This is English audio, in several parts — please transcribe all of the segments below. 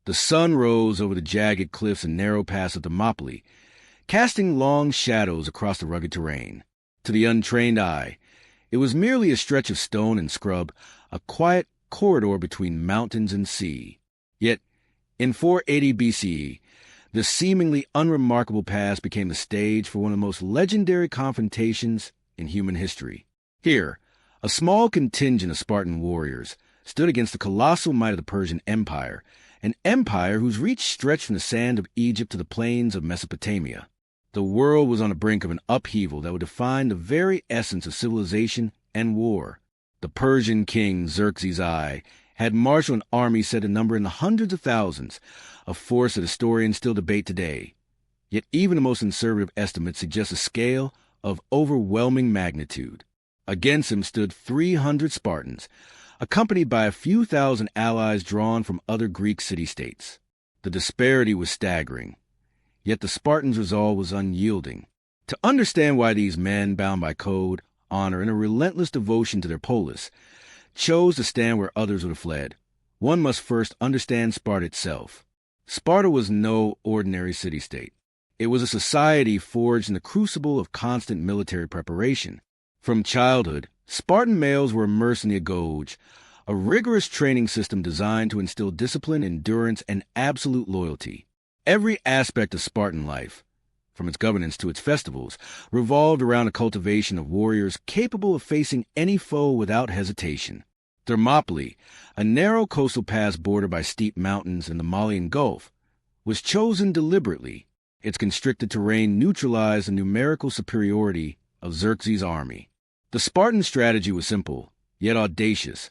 The sun rose over the jagged cliffs and narrow pass of Thermopylae, casting long shadows across the rugged terrain. To the untrained eye, it was merely a stretch of stone and scrub, a quiet corridor between mountains and sea. Yet, in 480 BCE, the seemingly unremarkable pass became the stage for one of the most legendary confrontations in human history. Here, a small contingent of Spartan warriors stood against the colossal might of the Persian Empire, an empire whose reach stretched from the sand of Egypt to the plains of Mesopotamia. The world was on the brink of an upheaval that would define the very essence of civilization and war. The Persian king Xerxes I had marshaled an army said to number in the hundreds of thousands, a force that historians still debate today. Yet even the most conservative estimates suggest a scale of overwhelming magnitude. Against him stood 300 Spartans, accompanied by a few thousand allies drawn from other Greek city-states. The disparity was staggering, yet the Spartans' resolve was unyielding. To understand why these men, bound by code, honor, and a relentless devotion to their polis, chose to stand where others would have fled, one must first understand Sparta itself. Sparta was no ordinary city-state. It was a society forged in the crucible of constant military preparation. From childhood, Spartan males were immersed in the agoge, a rigorous training system designed to instill discipline, endurance, and absolute loyalty. Every aspect of Spartan life, from its governance to its festivals, revolved around the cultivation of warriors capable of facing any foe without hesitation. Thermopylae, a narrow coastal pass bordered by steep mountains and the Malian Gulf, was chosen deliberately. Its constricted terrain neutralized the numerical superiority of Xerxes' army. The Spartan strategy was simple, yet audacious.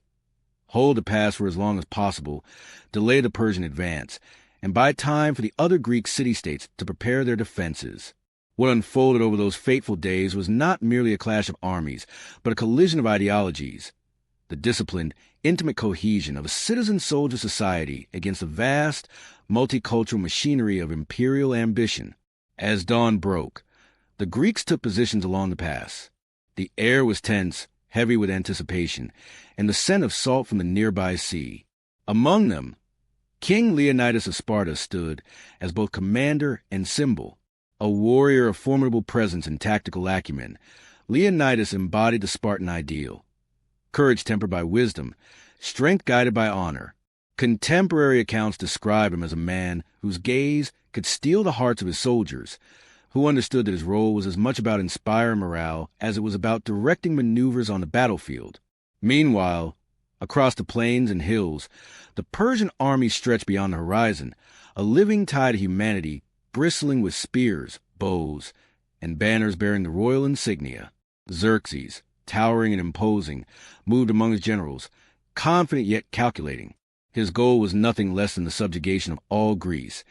Hold the pass for as long as possible, delay the Persian advance, and buy time for the other Greek city-states to prepare their defenses. What unfolded over those fateful days was not merely a clash of armies, but a collision of ideologies. The disciplined, intimate cohesion of a citizen-soldier society against the vast, multicultural machinery of imperial ambition. As dawn broke, the Greeks took positions along the pass. The air was tense, heavy with anticipation, and the scent of salt from the nearby sea. Among them, King Leonidas of Sparta stood as both commander and symbol. A warrior of formidable presence and tactical acumen, Leonidas embodied the Spartan ideal. Courage tempered by wisdom, strength guided by honor. Contemporary accounts describe him as a man whose gaze could steal the hearts of his soldiers, who understood that his role was as much about inspiring morale as it was about directing maneuvers on the battlefield. Meanwhile, across the plains and hills, the Persian army stretched beyond the horizon, a living tide of humanity bristling with spears, bows, and banners bearing the royal insignia. Xerxes, towering and imposing, moved among his generals, confident yet calculating. His goal was nothing less than the subjugation of all Greece,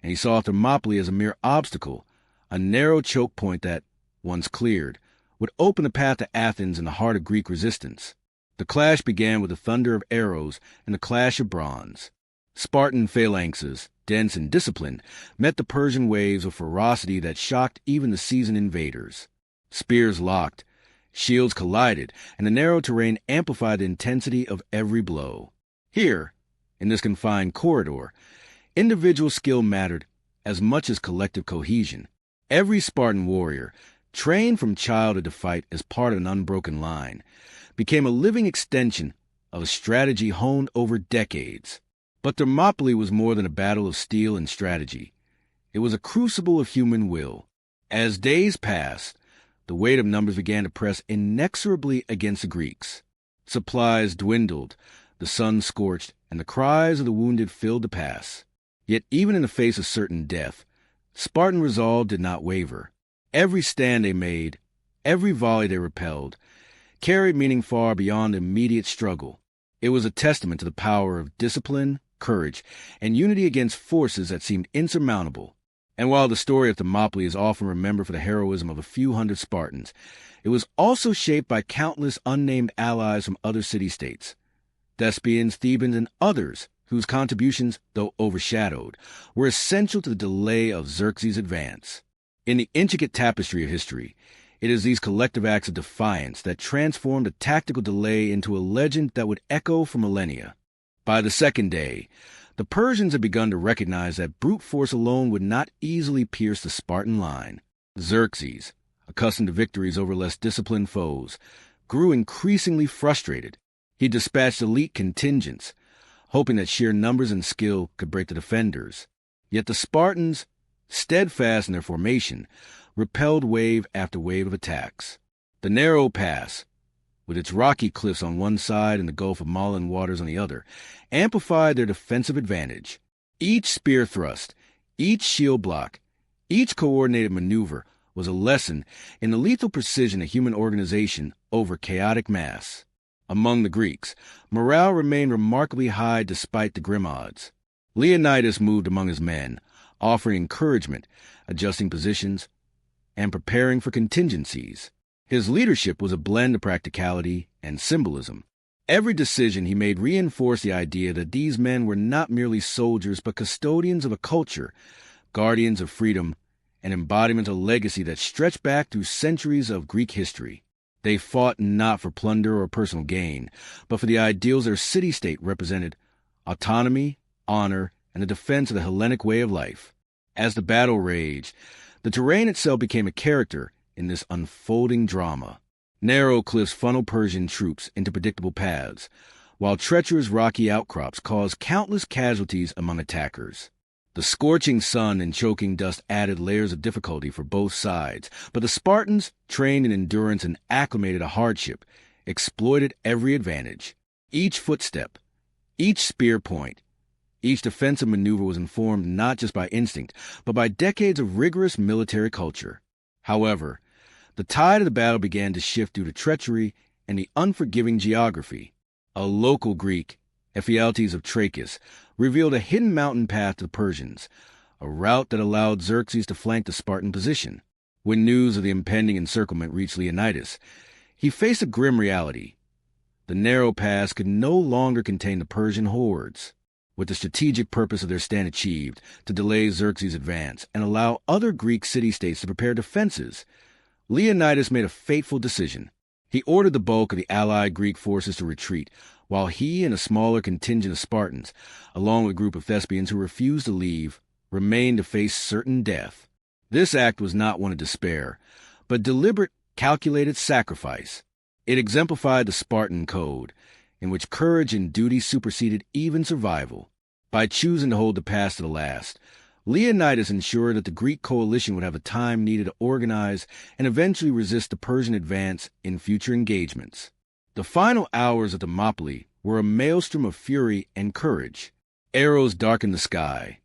and he saw Thermopylae as a mere obstacle, a narrow choke point that, once cleared, would open the path to Athens in the heart of Greek resistance. The clash began with the thunder of arrows and the clash of bronze. Spartan phalanxes, dense and disciplined, met the Persian waves with ferocity that shocked even the seasoned invaders. Spears locked, shields collided, and the narrow terrain amplified the intensity of every blow. Here, in this confined corridor, individual skill mattered as much as collective cohesion. Every Spartan warrior, trained from childhood to fight as part of an unbroken line, became a living extension of a strategy honed over decades. But Thermopylae was more than a battle of steel and strategy. It was a crucible of human will. As days passed, the weight of numbers began to press inexorably against the Greeks. Supplies dwindled, the sun scorched, and the cries of the wounded filled the pass. Yet even in the face of certain death, Spartan resolve did not waver. Every stand they made, every volley they repelled, carried meaning far beyond the immediate struggle. It was a testament to the power of discipline, courage, and unity against forces that seemed insurmountable. And while the story of Thermopylae is often remembered for the heroism of a few hundred Spartans, it was also shaped by countless unnamed allies from other city-states, Thespians, Thebans, and others whose contributions, though overshadowed, were essential to the delay of Xerxes' advance. In the intricate tapestry of history, it is these collective acts of defiance that transformed a tactical delay into a legend that would echo for millennia. By the second day, The Persians had begun to recognize that brute force alone would not easily pierce the Spartan line. Xerxes, accustomed to victories over less disciplined foes, grew increasingly frustrated. He dispatched elite contingents, hoping that sheer numbers and skill could break the defenders. Yet the Spartans, steadfast in their formation, repelled wave after wave of attacks. The narrow pass, with its rocky cliffs on one side and the Gulf of Malin waters on the other, amplified their defensive advantage. Each spear thrust, each shield block, each coordinated maneuver was a lesson in the lethal precision of human organization over chaotic mass. Among the Greeks, morale remained remarkably high despite the grim odds. Leonidas moved among his men, offering encouragement, adjusting positions, and preparing for contingencies. His leadership was a blend of practicality and symbolism. Every decision he made reinforced the idea that these men were not merely soldiers but custodians of a culture, guardians of freedom, and embodiments of a legacy that stretched back through centuries of Greek history. They fought not for plunder or personal gain, but for the ideals their city-state represented: autonomy, honor, and the defense of the Hellenic way of life. As the battle raged, the terrain itself became a character in this unfolding drama. Narrow cliffs funneled Persian troops into predictable paths, while treacherous rocky outcrops caused countless casualties among attackers. The scorching sun and choking dust added layers of difficulty for both sides, but the Spartans, trained in endurance and acclimated to hardship, exploited every advantage. Each footstep, each spear point, each defensive maneuver was informed not just by instinct, but by decades of rigorous military culture. However, the tide of the battle began to shift due to treachery and the unforgiving geography. A local Greek, Ephialtes of Trachis, revealed a hidden mountain path to the Persians, a route that allowed Xerxes to flank the Spartan position. When news of the impending encirclement reached Leonidas, he faced a grim reality. The narrow pass could no longer contain the Persian hordes. With the strategic purpose of their stand achieved, to delay Xerxes' advance and allow other Greek city-states to prepare defenses, Leonidas made a fateful decision. He ordered the bulk of the allied Greek forces to retreat, while he and a smaller contingent of Spartans, along with a group of Thespians who refused to leave, remained to face certain death. This act was not one of despair, but deliberate, calculated sacrifice. It exemplified the Spartan code, in which courage and duty superseded even survival. By choosing to hold the pass to the last, Leonidas ensured that the Greek coalition would have the time needed to organize and eventually resist the Persian advance in future engagements. The final hours of Thermopylae were a maelstrom of fury and courage. Arrows darkened the sky.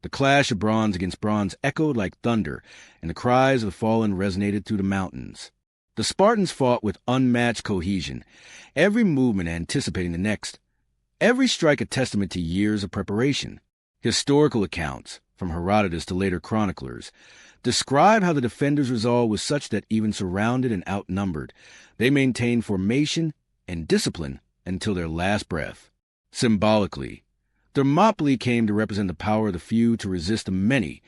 The clash of bronze against bronze echoed like thunder, and the cries of the fallen resonated through the mountains. The Spartans fought with unmatched cohesion, every movement anticipating the next, every strike a testament to years of preparation. Historical accounts, from Herodotus to later chroniclers, describe how the defenders' resolve was such that even surrounded and outnumbered, they maintained formation and discipline until their last breath. Symbolically, Thermopylae came to represent the power of the few to resist the many,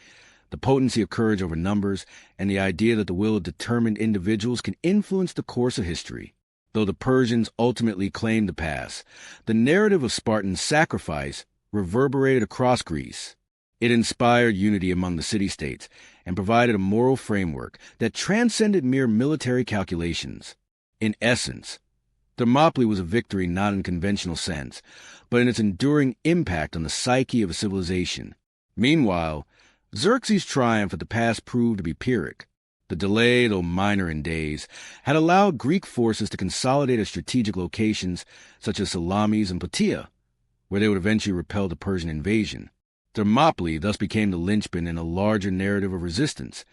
the potency of courage over numbers, and the idea that the will of determined individuals can influence the course of history. Though the Persians ultimately claimed the pass, the narrative of Spartan sacrifice reverberated across Greece. It inspired unity among the city-states and provided a moral framework that transcended mere military calculations. In essence, Thermopylae was a victory not in conventional sense, but in its enduring impact on the psyche of a civilization. Meanwhile, Xerxes' triumph at the pass proved to be Pyrrhic. The delay, though minor in days, had allowed Greek forces to consolidate at strategic locations such as Salamis and Plataea, where they would eventually repel the Persian invasion. Thermopylae thus became the linchpin in a larger narrative of resistance,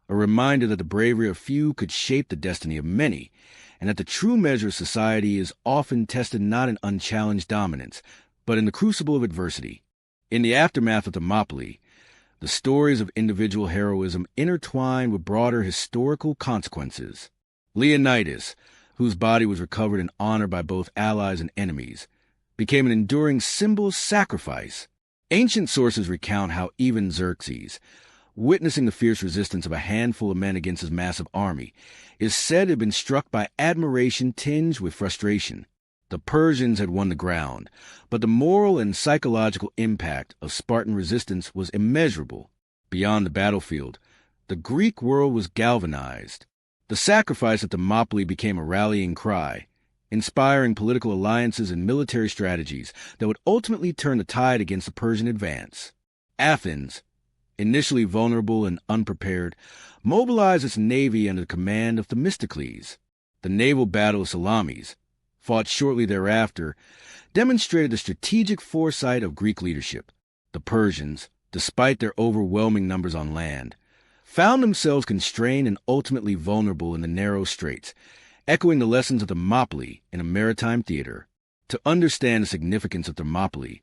a reminder that the bravery of few could shape the destiny of many, and that the true measure of society is often tested not in unchallenged dominance, but in the crucible of adversity. In the aftermath of Thermopylae, the stories of individual heroism intertwined with broader historical consequences. Leonidas, whose body was recovered in honor by both allies and enemies, became an enduring symbol of sacrifice. Ancient sources recount how even Xerxes, witnessing the fierce resistance of a handful of men against his massive army, is said to have been struck by admiration tinged with frustration. The Persians had won the ground, but the moral and psychological impact of Spartan resistance was immeasurable. Beyond the battlefield, the Greek world was galvanized. The sacrifice at Thermopylae became a rallying cry, inspiring political alliances and military strategies that would ultimately turn the tide against the Persian advance. Athens, initially vulnerable and unprepared, mobilized its navy under the command of Themistocles. The naval battle of Salamis, fought shortly thereafter, demonstrated the strategic foresight of Greek leadership. The Persians, despite their overwhelming numbers on land, found themselves constrained and ultimately vulnerable in the narrow straits, echoing the lessons of Thermopylae in a maritime theater. To understand the significance of Thermopylae,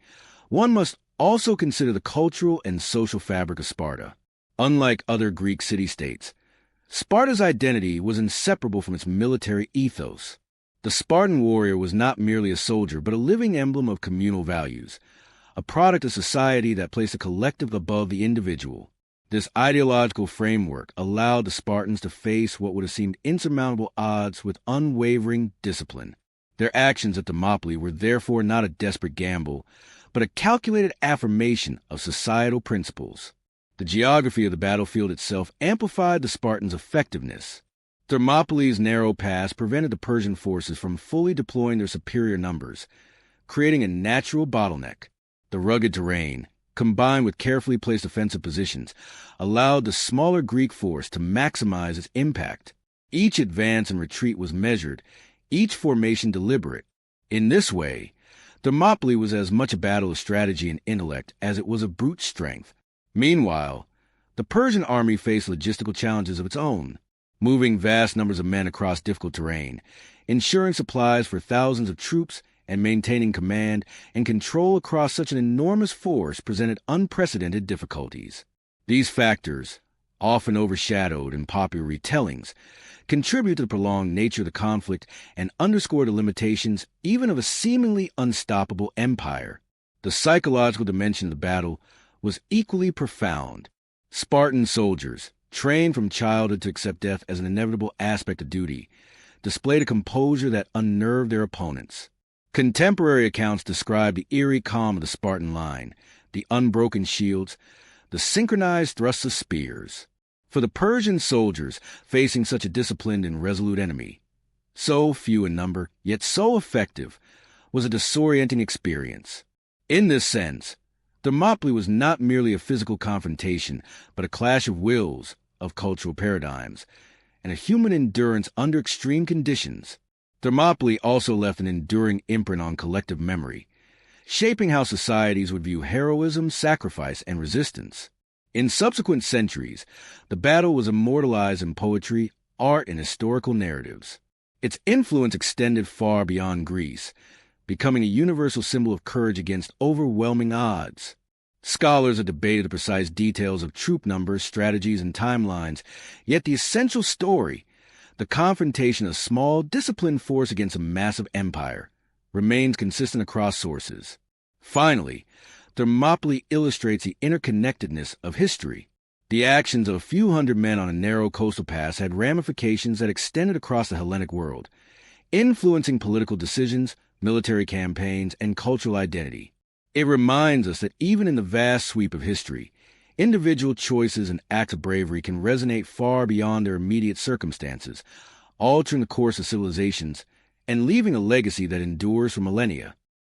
one must also consider the cultural and social fabric of Sparta. Unlike other Greek city-states, Sparta's identity was inseparable from its military ethos. The Spartan warrior was not merely a soldier, but a living emblem of communal values, a product of society that placed the collective above the individual. This ideological framework allowed the Spartans to face what would have seemed insurmountable odds with unwavering discipline. Their actions at Thermopylae were therefore not a desperate gamble, but a calculated affirmation of societal principles. The geography of the battlefield itself amplified the Spartans' effectiveness. Thermopylae's narrow pass prevented the Persian forces from fully deploying their superior numbers, creating a natural bottleneck. The rugged terrain, combined with carefully placed defensive positions, allowed the smaller Greek force to maximize its impact. Each advance and retreat was measured, each formation deliberate. In this way, Thermopylae was as much a battle of strategy and intellect as it was of brute strength. Meanwhile, the Persian army faced logistical challenges of its own, moving vast numbers of men across difficult terrain, ensuring supplies for thousands of troops, and maintaining command and control across such an enormous force presented unprecedented difficulties. These factors, often overshadowed in popular retellings, contribute to the prolonged nature of the conflict and underscore the limitations even of a seemingly unstoppable empire. The psychological dimension of the battle was equally profound. Spartan soldiers, trained from childhood to accept death as an inevitable aspect of duty, displayed a composure that unnerved their opponents. Contemporary accounts describe the eerie calm of the Spartan line, the unbroken shields, the synchronized thrusts of spears. For the Persian soldiers facing such a disciplined and resolute enemy, so few in number, yet so effective, was a disorienting experience. In this sense, Thermopylae was not merely a physical confrontation, but a clash of wills, of cultural paradigms, and a human endurance under extreme conditions. Thermopylae also left an enduring imprint on collective memory, shaping how societies would view heroism, sacrifice, and resistance. In subsequent centuries, the battle was immortalized in poetry, art, and historical narratives. Its influence extended far beyond Greece, becoming a universal symbol of courage against overwhelming odds. Scholars have debated the precise details of troop numbers, strategies, and timelines, yet the essential story, the confrontation of a small, disciplined force against a massive empire, remains consistent across sources. Finally, Thermopylae illustrates the interconnectedness of history. The actions of a few hundred men on a narrow coastal pass had ramifications that extended across the Hellenic world, influencing political decisions, military campaigns, and cultural identity. It reminds us that even in the vast sweep of history, individual choices and acts of bravery can resonate far beyond their immediate circumstances, altering the course of civilizations and leaving a legacy that endures for millennia.